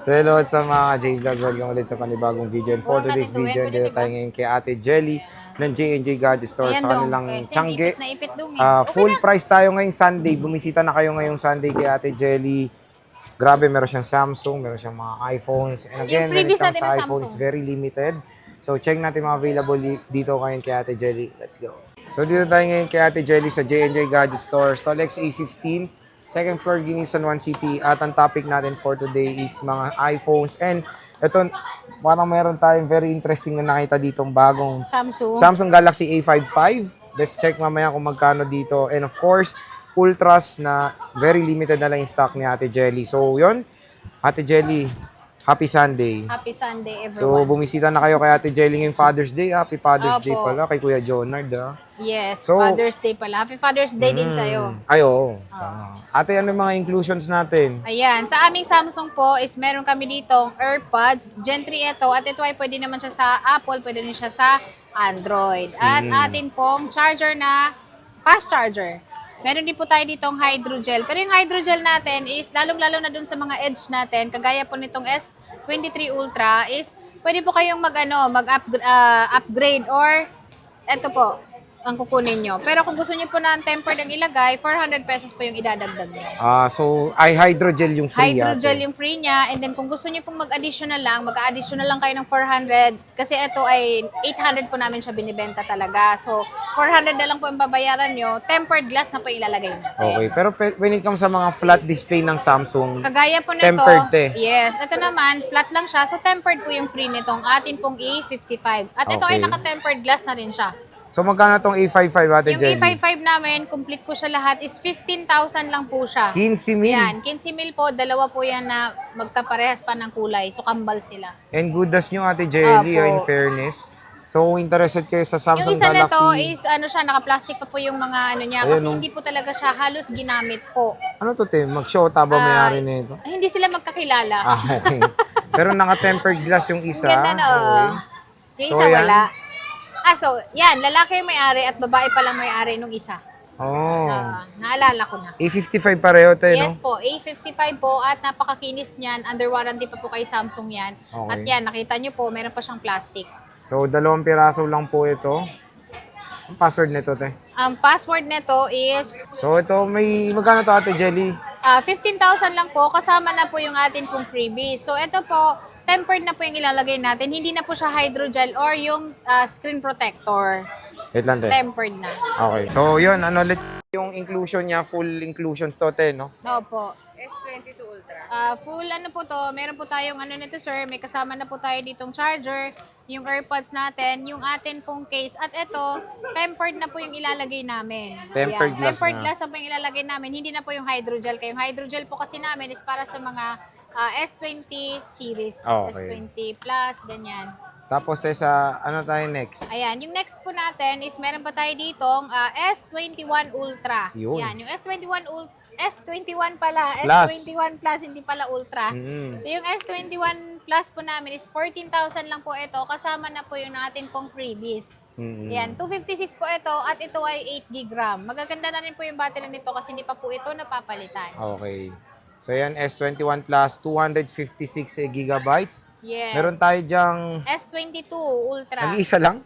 So hello sa mga J-Vlog, welcome ulit sa panibagong video. And for today's video, dito tayo ngayon kay Ate Jelly ng J&J Gadget Store sa kanilang Tiangge. Full price tayo ngayong Sunday. Bumisita na kayo ngayong Sunday kay Ate Jelly. Grabe, meron siyang Samsung, meron siyang mga iPhones. And again, when it comes sa iPhone, is very limited. So check natin mga available dito ngayon kay Ate Jelly. Let's go. So dito tayo ngayon kay Ate Jelly sa J&J Gadget Store, Stolex A15. Second floor, Ginisan 1 City. At ang topic natin for today is mga iPhones. And ito, parang meron tayong very interesting na nakita ditong bagong Samsung Galaxy A55. Let's check mamaya kung magkano dito. And of course, Ultras na very limited na lang yung stock ni Ate Jelly. So yun, Ate Jelly, happy Sunday. Happy Sunday, So everyone. bumisita na kayo kay Ate Jelly ngayong Father's Day. Happy Father's Day pala kay Kuya Jonard. Yes, So, Father's Day pala. Happy Father's Day din sa'yo. Ay, oo. Tama. Ate, ano yung mga inclusions natin? Ayan, sa aming Samsung po is meron kami ditong AirPods, Gen 3 ito, at ito ay pwede naman siya sa Apple, pwede din siya sa Android. At atin pong charger na fast charger. Meron din po tayo ditong hydrogel. Pero yung hydrogel natin is lalong-lalo na dun sa mga edge natin, kagaya po nitong S23 Ultra is pwede po kayong mag-upgrade or eto po, ang kukunin nyo. Pero kung gusto nyo po na tempered ang ilagay, 400 pesos po yung idadagdag nyo. So, ay hydrogel yung free Hydrogel yung free niya. And then kung gusto nyo pong mag-additional lang, mag-additional lang kayo ng 400. Kasi ito ay 800 po namin siya binibenta talaga. So, 400 na lang po yung babayaran nyo. Tempered glass na po ilalagay natin. Okay. Pero when it comes sa mga flat display ng Samsung, Kagaya po nito, tempered yes, ito naman, flat lang siya. So, tempered po yung free nitong atin pong A55. At ito ay Okay. naka-tempered glass na rin siya. So, magkano tong A55, Ate Yung Jelly? A55 namin, complete ko siya lahat, is 15,000 lang po siya. 15,000. Yan, 15,000 po, dalawa po yan na magkaparehas pa ng kulay. So, kambal sila. And good as nyo, Ate Jelly, Apo. in fairness. So, interested kayo sa Samsung Yung isa na Galaxy. to is, ano siya, naka-plastic pa po yung mga ano niya. Ayan, Kasi no? hindi po talaga siya halos ginamit po. Ano to, Tim? Mag-shota ba may-ari na ito? Hindi sila magkakilala. Okay. Pero naka-tempered glass yung isa. Ganda na, Okay. Yung So, isa ayan. wala. So, yan, lalaki yung may-ari at babae pa lang may-ari nung isa. Oh. Naalala ko na. A55 pareho, te, no? Yes po, A55 po at napakakinis niyan. Under warranty pa po kay Samsung yan. Okay. At yan, nakita nyo po, meron pa siyang plastic. So, 2 piraso lang po ito. Ang password nito, te. Ang password nito is So, ito, magkano to, Ate Jelly? 15,000 lang po, kasama na po yung atin pong freebies. So, ito po, tempered na po yung ilalagay natin. Hindi na po siya hydrogel or yung screen protector. Wait lang, te. Tempered na. Okay. So, yun, ano ulit yung inclusion niya, full inclusions to, te, no? Opo. S22 Ultra. Full ano po to, meron po tayong ano nito sir, may kasama na po tayo ditong charger, yung AirPods natin, yung atin pong case, at ito, tempered na po yung ilalagay namin. Tempered glass tempered na. glass na po yung ilalagay namin, hindi na po yung hydrogel. Kaya yung hydrogel po kasi namin is para sa mga S20 series, Okay. S20 plus, ganyan. Tapos, te, sa, ano tayo next? Ayan, yung next po natin is meron pa tayo ditong S21 Ultra. Yun. Yan, yung S21 pala, Plus. S21 Plus, hindi pala Ultra. Mm. So yung S21 Plus po namin is 14,000 lang po ito, kasama na po yung natin pong freebies. Mm. Yan, 256 po ito at ito ay 8 GB RAM. Magaganda na rin po yung battery nito kasi hindi pa po ito napapalitan. Okay. So, yan, S21 Plus, 256 gigabytes. Yes. Meron tayo dyang, S22 Ultra. nag-iisa lang?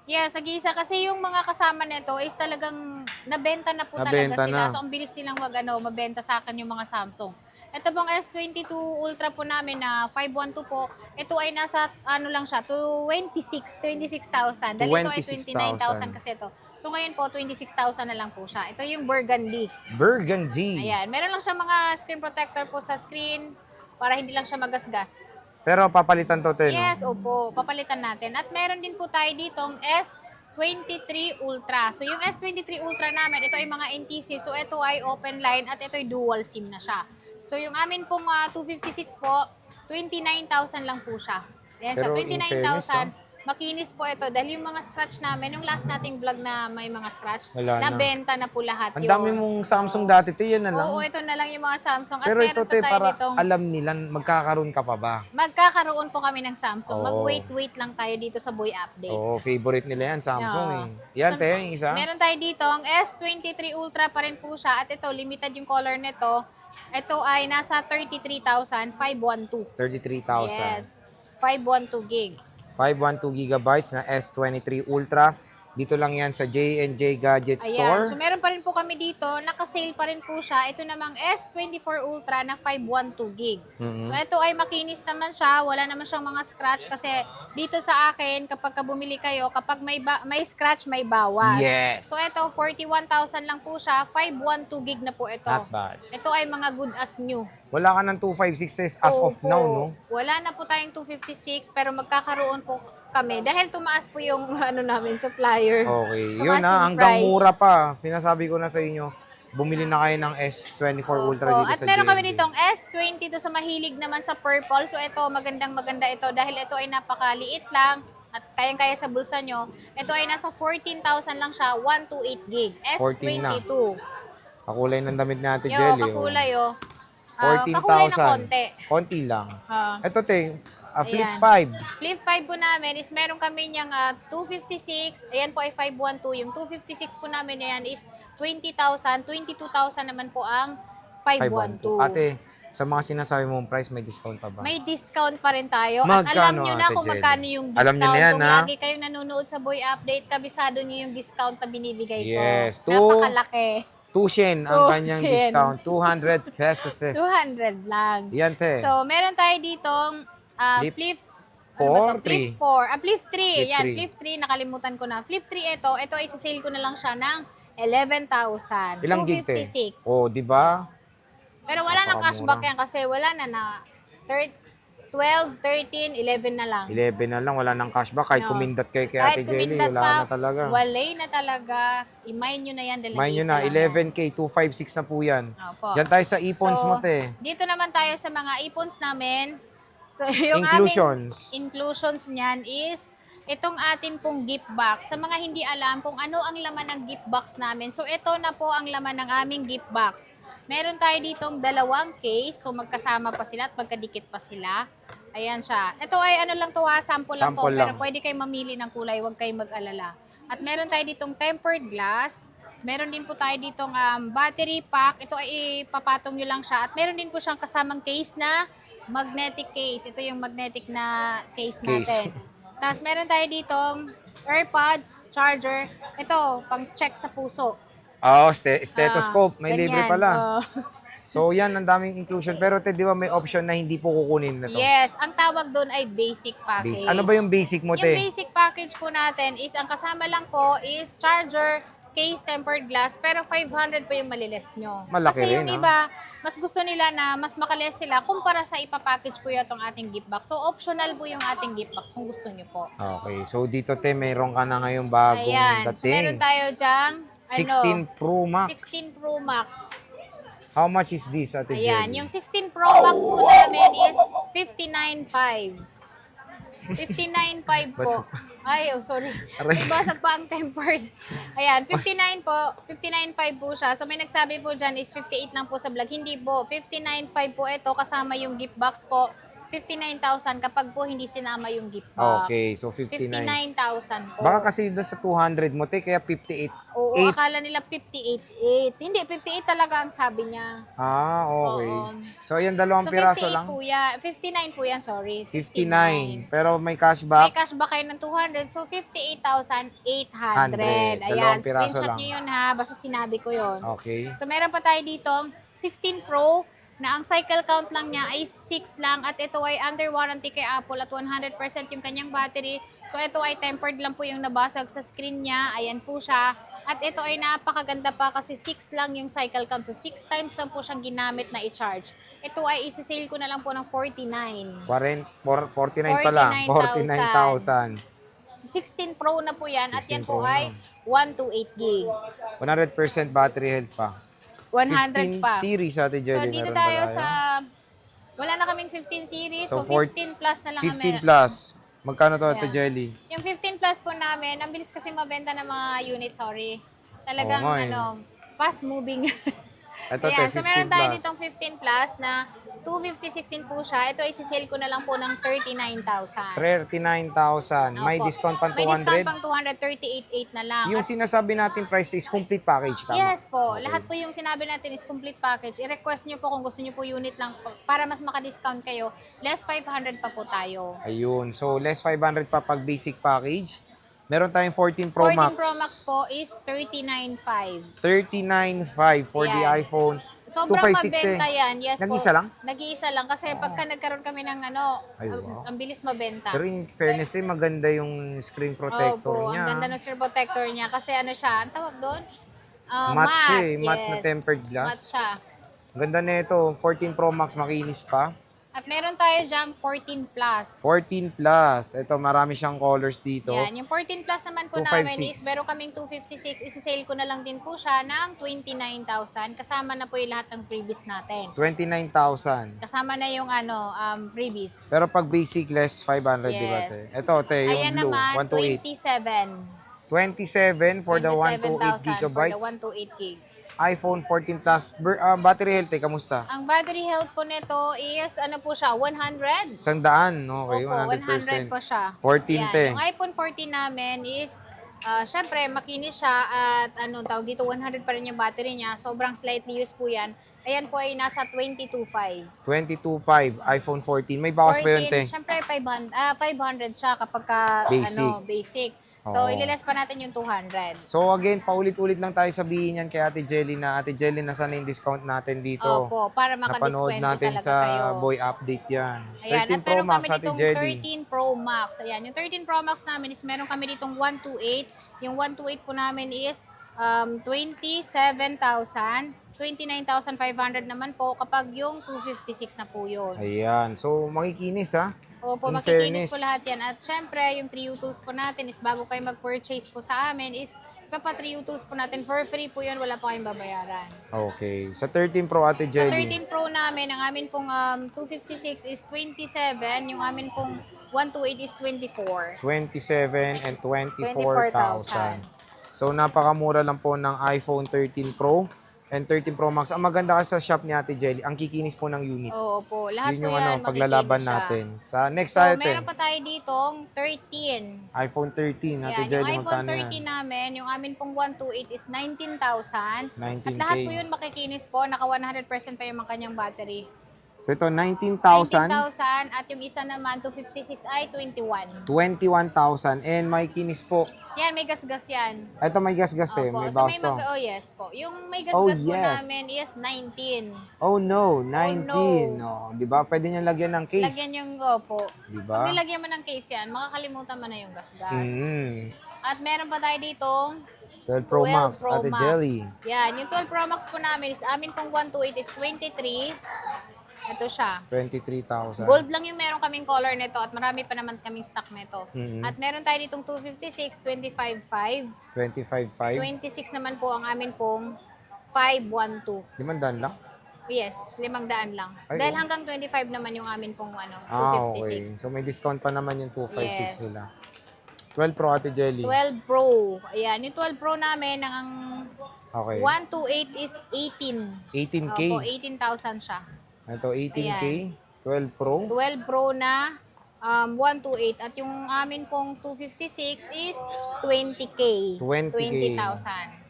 Yes, nag-iisa kasi yung mga kasama nito is talagang nabenta na po Nabenta talaga sila. na. So, ang bilis silang mabenta sa akin yung mga Samsung. Ito pong S22 Ultra po namin na 512 po, ito ay nasa, ano lang siya, 26,000. Dahil ito ay 29,000 kasi ito. So, ngayon po, 26,000 na lang po siya. Ito yung Burgundy. Burgundy. Ayan, meron lang siya mga screen protector po sa screen para hindi lang siya magasgas. Pero papalitan to, te, no? Yes, opo. Papalitan natin. At meron din po tayo ditong S23 Ultra. So, yung S23 Ultra namin, ito ay mga NTC. So, ito ay open line at ito ay dual SIM na siya. So, yung amin pong 256 po, 29,000 lang po siya. Ayan siya, Pero in fairness, 29,000. makinis po ito. Dahil yung mga scratch namin, yung last nating vlog na may mga scratch, Wala na. nabenta na po lahat Ang yun. dami mong Samsung dati, te, yan na lang. Oo, ito na lang yung mga Samsung. At Pero meron ito, pa te, tayo para ditong, alam nila, magkakaroon ka pa ba? magkakaroon po kami ng Samsung. Oo. Mag-wait lang tayo dito sa Boy Update. Oo, favorite nila yan, Samsung Oo. eh. Yan, So, te, yung isa. Meron tayo dito, ang S23 Ultra pa rin po siya. At ito, limited yung color nito. Ito ay nasa 33,512. 33,000. Yes. 512 gig. 512 gigabytes na S23 Ultra. Dito lang yan sa J&J Gadget Ayan. Store. So, meron pa rin po kami dito. Naka-sale pa rin po siya. Ito namang S24 Ultra na 512 gig. Mhm. So, ito ay makinis naman siya. Wala naman siyang mga scratch kasi dito sa akin, kapag bumili kayo, kapag may scratch, may bawas. Yes. So, ito, 41,000 lang po siya. 512 gig na po ito. Not bad. Ito ay mga good as new. Wala ka ng 256 as of Opo. now, no? Wala na po tayong 256 pero magkakaroon po kami dahil tumaas po yung ano namin supplier. Okay. Tumaas Yun na, yung hanggang price. mura pa. Sinasabi ko na sa inyo, bumili na kayo ng S24 Ultra Opo. dito At sa meron kami J&J. ditong S22 sa mahilig naman sa purple. So ito, maganda ito dahil ito ay napakaliit lang at kayang-kaya sa bulsa nyo. Ito ay nasa 14,000 lang siya, 128 gig. 14 na. S22. Kakulay ng damit ni Ate Yo, Jelly. kakulay oh. kakulay na 14,000. konti. Konti lang. Ah. Ito, te, Flip Ayan. 5. Flip 5 po namin is meron kami niyang 256. Ayan po ay 512. Yung 256 po namin na yan is 20,000. 22,000 naman po ang 512. Ate, sa mga sinasabi mong price, may discount pa ba? May discount pa rin tayo. Magkano, At alam nyo na Ate kung Jelly? magkano yung discount. Alam nyo na yan, kung ha? lagi kayong nanonood sa Boy Update, kabisado nyo yung discount na binibigay ko. Yes. Napakalaki. 2 ang 2 kanyang Shen. discount. 200 pesos. 200 lang. Yan, te. So, meron tayo ditong Flip flip 4, Flip 4. Flip 3. Flip Yan, 3. Flip 3. Nakalimutan ko na. Flip 3 ito. Ito ay sale ko na lang siya ng 11,000. Ilang gig, te? 256. Oh, di ba? Pero wala nang Napakamura. cashback yan kasi wala na 12, 13, 11 na lang. 11 na lang, wala nang cashback. Kahit No. kumindat kayo kay Kahit Ate Jelly, kumindat wala pa, na talaga. walay na talaga. I-mine nyo na yan. dahil Mind nyo nag-iisa na, lang yan. 11K, 256 na po yan. Opo. Diyan tayo sa ipons So, mo, te. Dito naman tayo sa mga ipons namin. So, yung Inclusions. aming inclusions niyan is itong atin pong gift box. Sa mga hindi alam kung ano ang laman ng gift box namin. So, ito na po ang laman ng aming gift box. Meron tayo ditong 2 case. So, magkasama pa sila at magkadikit pa sila. Ayan siya. Ito ay ano lang to ha, sample lang to. Sample Pero lang. pwede kayo mamili ng kulay. Huwag kayong mag-alala. At meron tayo ditong tempered glass. Meron din po tayo ditong battery pack. Ito ay ipapatong nyo lang siya. At meron din po siyang kasamang case na magnetic case. Ito yung magnetic na case natin. Tapos meron tayo ditong AirPods, charger. Ito, pang check sa puso. Oh, stethoscope. May Ganyan. libre pala. Oh. So, yan, ang daming inclusion. Pero, te, di ba may option na hindi po kukunin na to? Yes, ang tawag doon ay basic package. Ano ba yung basic mo, Yung te? basic package po natin is, ang kasama lang po is charger, case, tempered glass, pero 500 po yung maliles nyo. Malaki Kasi yung rin, iba, mas gusto nila na mas makalis sila kumpara sa ipapackage po yung ating gift box. So, optional po yung ating gift box kung gusto nyo po. Okay. So, dito, te, mayroon ka na ngayong bagong Ayan. So, meron dating. tayo dyang 16 Pro Max. 16 Pro Max. How much is this, Ate Ayan, Jelly? yung 16 Pro Max po namin is 59.5. 59.5 po. Basag Ay, oh, sorry. Aray. May basag pa ang tempered. Ayan, 59 po. 59.5 po siya. So may nagsabi po dyan is 58 lang po sa vlog. Hindi po. 59.5 po ito kasama yung gift box po. 59,000 kapag po hindi sinama yung gift box. Okay, so 59. 59,000 po. Baka kasi doon sa 200 mo, te, kaya 58. Oo, 8. akala nila 58.8. Hindi, 58 talaga ang sabi niya. Ah, okay. Oo. So, ayan, dalawang So, piraso 58 lang. po yan. 59 po yan, sorry. 59. Pero may May cashback. cashback kayo ng 200, so 58,800. 100. Ayan, Dalawang piraso screenshot lang. nyo yun ha, basta sinabi ko yun. Okay. So, meron pa tayo ditong 16 Pro na ang cycle count lang niya ay 6 lang at ito ay under warranty kay Apple at 100% yung kanyang battery. So, ito ay tempered lang po yung nabasag sa screen niya. Ayan po siya. At ito ay napakaganda pa kasi 6 lang yung cycle count. So, 6 times lang po siyang ginamit na i-charge. Ito ay isi-sale ko na lang po ng 49. 49 pa lang. 49,000. 16 Pro na po yan at 16 yan po Pro ay na. 128 gig. 100% battery health pa. 15 100 pa. series, Ate So, Jelly. dito meron tayo ba sa... Wala na kaming 15 series. So, So, 15 plus na lang ang 15 meron. plus. Magkano to, Ate Ayan. Jelly? Yung 15 plus po namin, ang bilis kasi mabenta ng mga unit, sorry. Talagang Oo nga eh. fast moving. Ito, Ayan, te, so meron 15 tayo plus. ditong 15 plus na 250/16 po siya. Ito isi-sale ko na lang po ng 39,000. 39,000. May Opo. discount pang May discount 200. pang 238.8 na lang. Yung At sinasabi natin price is complete package, tama? yes po, Okay. lahat po yung sinabi natin is complete package. I-request nyo po kung gusto nyo po unit lang po, para mas maka-discount kayo. Less 500 pa po tayo. Ayun. So, less 500 pa pag basic package. Meron tayong 14 Pro 14 Max. Pro Max po is 39,500. 39,500 for the Ayan. iPhone. Sobrang 256 mabenta yan. Yes Nag-isa po. lang? Nag-iisa lang. Kasi pagka nagkaroon kami ng Ay, wow. ang bilis mabenta. Pero in fairness din, maganda yung screen protector Opo, niya. ang ganda ng screen protector niya. Kasi ano siya, ang tawag doon? Matte siya eh. Matte, Matte na tempered glass. Matte siya. Ang ganda nito. 14 Pro Max, makinis pa. At meron tayo dyan 14 plus. 14 plus. Ito, marami siyang colors dito. Yan, yung 14 plus naman po 256. namin is meron kaming 256. Isi-sale ko na lang din po siya ng 29,000. Kasama na po yung lahat ng freebies natin. 29,000. Kasama na yung freebies. Pero pag basic, less 500, di ba, te? Yes. Ito, te, yung Ayan blue, naman, 128. 27. 27 for the 128 27,000 for gigabytes. the 128 gig. iPhone 14 Plus. Battery health, kamusta? Ang battery health po nito is, ano po siya, 100. 100, okay, Opo, 100 100%. po siya. 14 Yan. te. Yung iPhone 14 namin is, syempre, makinis siya at tawag dito, 100 pa rin yung battery niya. Sobrang slightly used po yan. Ayan po ay nasa 22,500. 22.5, iPhone 14. May bawas pa yun, te? Syempre, 500 siya kapag Basic. basic. So, Oo. ililes pa natin yung 200. So again, paulit-ulit lang tayo sabihin yan kay Ate Jelly na Ate Jelly, nasaan yung discount natin dito? Opo, para Napanood makadiskwento natin talaga sa kayo. Boy Update yan. Ayan, 13 at Pro meron Max, kami Ate ditong Jelly. 13 Pro Max. Ayan, yung 13 Pro Max namin is meron kami ditong 128. Yung 128 po namin is 27,000. 29,500 naman po kapag yung 256 na po yun. Ayan. So, makikinis ha. Opo, In makikinis fairness. po lahat yan. At syempre, yung 3U tools po natin is bago kayo mag-purchase po sa amin is ipapa 3U tools po natin for free po yun. Wala po kayong babayaran. Okay. Sa 13 Pro, Ate Sa Jelly. 13 Pro namin, ang amin pong 256 is 27. Yung amin pong 128 is 24. 27 and 24,000. 24,000. So, napakamura lang po ng iPhone 13 Pro and 13 Pro Max. Ang maganda kasi sa shop ni Ate Jelly, ang kikinis po ng unit. Oo po. Lahat Yun po yung yan, paglalaban makikinis siya. natin. Sa next So, item, meron pa tayo ditong 13. iPhone 13. Ate Yan, Jelly, yung iPhone magkano 13 yan? namin, yung amin pong 128 is 19,000. 19K. At lahat po yun makikinis po. Naka 100% pa yung mga kanyang battery. So, ito, 19,000, 19,000 at yung isa naman, 256 ay 21. 21,000, and may kinis po. Yan, may gasgas yan. Ito, may gas-gas, te. Opo. May So, bawas to. oh yes po. Yung may gasgas po yes. namin is 19. Oh, no. 19. no. Oh, di ba? Pwede nyo lagyan ng case. Lagyan yung opo. Di Pag ba? nilagyan mo ng case yan, makakalimutan mo na yung gasgas. Mm. At meron pa tayo ditong 12 Pro 12 Max, Pro Ate Max. Jelly. Yan, yung 12 Pro Max po namin is amin pong 128 is 23. Ito siya. 23,000. Gold lang yung meron kaming color nito at marami pa naman kaming stock nito. Mhm. At meron tayo ditong 256, 25.5. 25,500. 26 naman po ang amin pong 512. 500 lang? Yes, 500 lang. Ay, Dahil oh. hanggang 25 naman yung amin pong Okay. 256. So, may discount pa naman yung 256 Yes. nila. 12 Pro, Ate Jelly. 12 Pro. Ayan, yung 12 Pro namin, ang Okay. 128 is 18. 18K. Opo, 18,000 siya. Ito, 18K. Ayan. 12 Pro. 12 Pro na 128 at yung amin pong 256 is 20K. 20K. 20,000.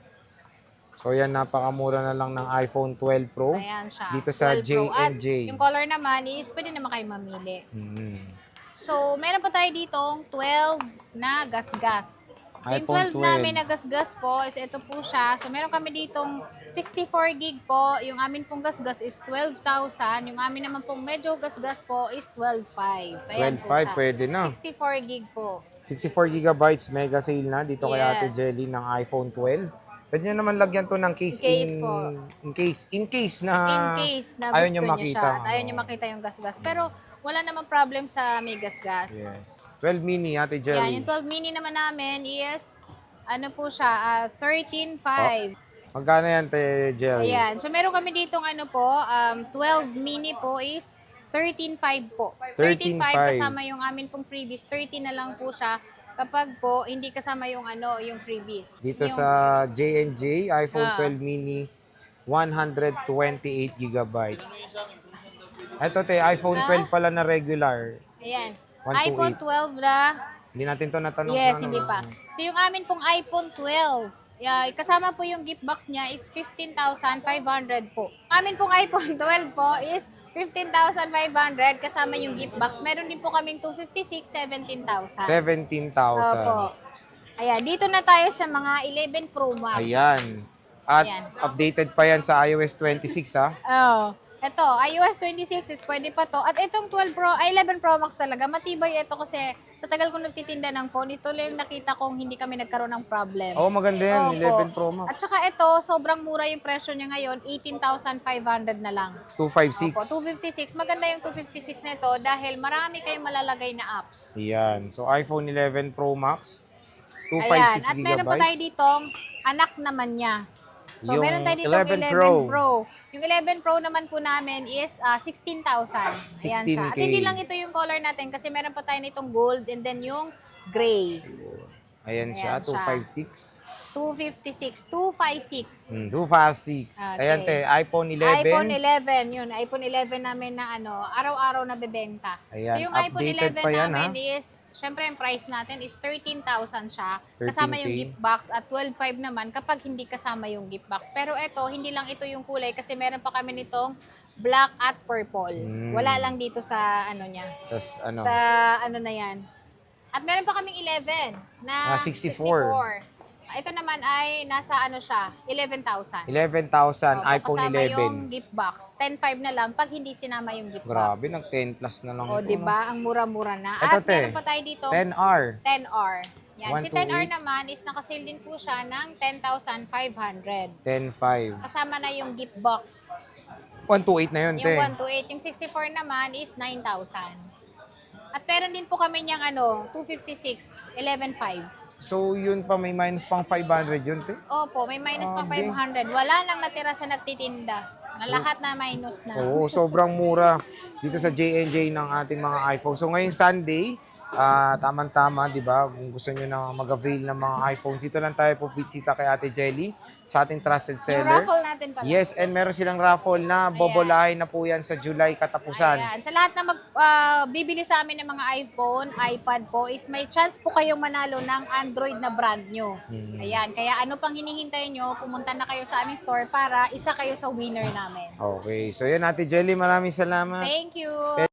So, yan, napakamura na lang ng iPhone 12 Pro. Ayan siya. Dito sa 12 Pro. At J&J. yung color naman is pwede naman kayo mamili. Mm. So, meron pa tayo ditong 12 na gasgas. So, yung iPhone 12 namin na gasgas po is ito po siya. So, meron kami ditong 64 gig po. Yung amin pong gasgas is 12,000. Yung amin naman pong medyo gasgas po is 12,500. Ayan po 12,500, siya. pwede na. 64 gig po. 64 gigabytes mega sale na dito kay Ate Yes. Jelly ng iPhone 12. Pwede nyo naman lagyan to ng case, Case in, po. in case In case na ayaw gusto nyo niyo makita, siya at ayaw ano. niyo makita yung gasgas. Pero wala namang problem sa may gasgas. Yes. 12 mini, Ate Yan, Jelly. yung 12 mini naman namin is, ano po siya, 13.5. Magkano yan, Te Jelly? Ayan. So, meron kami ditong ano po, 12 mini po is 13.5 po. 13.5. 13.5 kasama yung amin pong freebies. 30 na lang po siya kapag po hindi kasama yung yung freebies. Dito Yung, sa J&J, iPhone Ah. 12 mini, 128 gigabytes. Ito te, iPhone 12 pala na regular. ayan. 128. iPhone 12 na. Hindi natin to natanong. Yes, na, hindi pa. So yung amin pong iPhone 12, kasama po yung gift box niya is 15,500 po. Amin pong iPhone 12 po is 15,500 kasama yung gift box. Meron din po kaming 256, 17,000. 17,000. Opo. Ayan, dito na tayo sa mga 11 Pro Max. Ayan. At Ayan. updated pa yan sa iOS 26 ha. Oh. Ito, iOS 26 is pwede pa to. At itong 11 Pro Max talaga, matibay ito kasi sa tagal ko nagtitinda ng phone, ito lang nakita kong hindi kami nagkaroon ng problem. Oo, maganda yan. Opo. 11 Pro Max. At saka ito, sobrang mura yung presyo niya ngayon, 18,500 na lang. 256. Opo, 256. Maganda yung 256 nito dahil marami kayong malalagay na apps. Yan. So, iPhone 11 Pro Max, 256 Ayan. At meron pa tayo gigabytes. ditong anak naman niya. So, Yung meron tayo ditong 11 11 Pro. Pro. Yung 11 Pro naman po namin is 16,000. Ayan siya. At 16K. hindi lang ito yung color natin kasi meron pa tayo nitong gold and then yung gray. Ayan siya, Ayan siya. 256. 256. 256. 256. Okay. Ayan te, iPhone 11. iPhone 11, yun. iPhone 11 namin na araw-araw na bebenta. Ayan, So yung iPhone updated 11 pa yan, namin is, syempre yung price natin is 13,000 siya. 13K. Kasama yung gift box at 12,500 naman kapag hindi kasama yung gift box. Pero ito, hindi lang ito yung kulay kasi meron pa kami nitong black at purple. Wala lang dito sa niya. Sa ano? Sa na yan. At meron pa kaming 11 na 64. Ito naman ay nasa siya, 11,000. 11,000 Opo, iPhone kasama yung 11. gift box. 10,500 na lang pag hindi sinama yung gift Grabe, box. nag 10 plus na lang O, ito. di ba? Ang mura-mura na. Ito, At te. meron pa tayo dito, 10R. 10R. Yan. Si 128. 10R naman is nakasale din po siya ng 10,500. 10.5. Kasama na yung gift box. 128 na yun, te. Yung 128. Yung 64 naman is 9,000. At meron din po kami niyang 256, 11,500. So, yun pa, may minus pang 500 yun, te. Opo, may minus pang Grabe. 500. Wala nang natira sa nagtitinda. Na lahat na minus na. Oo, sobrang mura dito sa J&J ng ating mga iPhone. So, ngayong Sunday, tamang-tama, di ba? Kung gusto nyo na mag-avail ng mga iPhones, dito lang tayo po bisita kay Ate Jelly sa ating trusted Yung seller. raffle natin pala. Yes, and meron silang raffle na bobolahin na po yan sa July katapusan. Ayan. Sa lahat na bibili sa amin ng mga iPhone, iPad po, is may chance po kayong manalo ng Android na brand nyo. Ayan. Kaya ano pang hinihintay nyo, pumunta na kayo sa aming store para isa kayo sa winner namin. Okay, so yun Ate Jelly, maraming salamat. Thank you!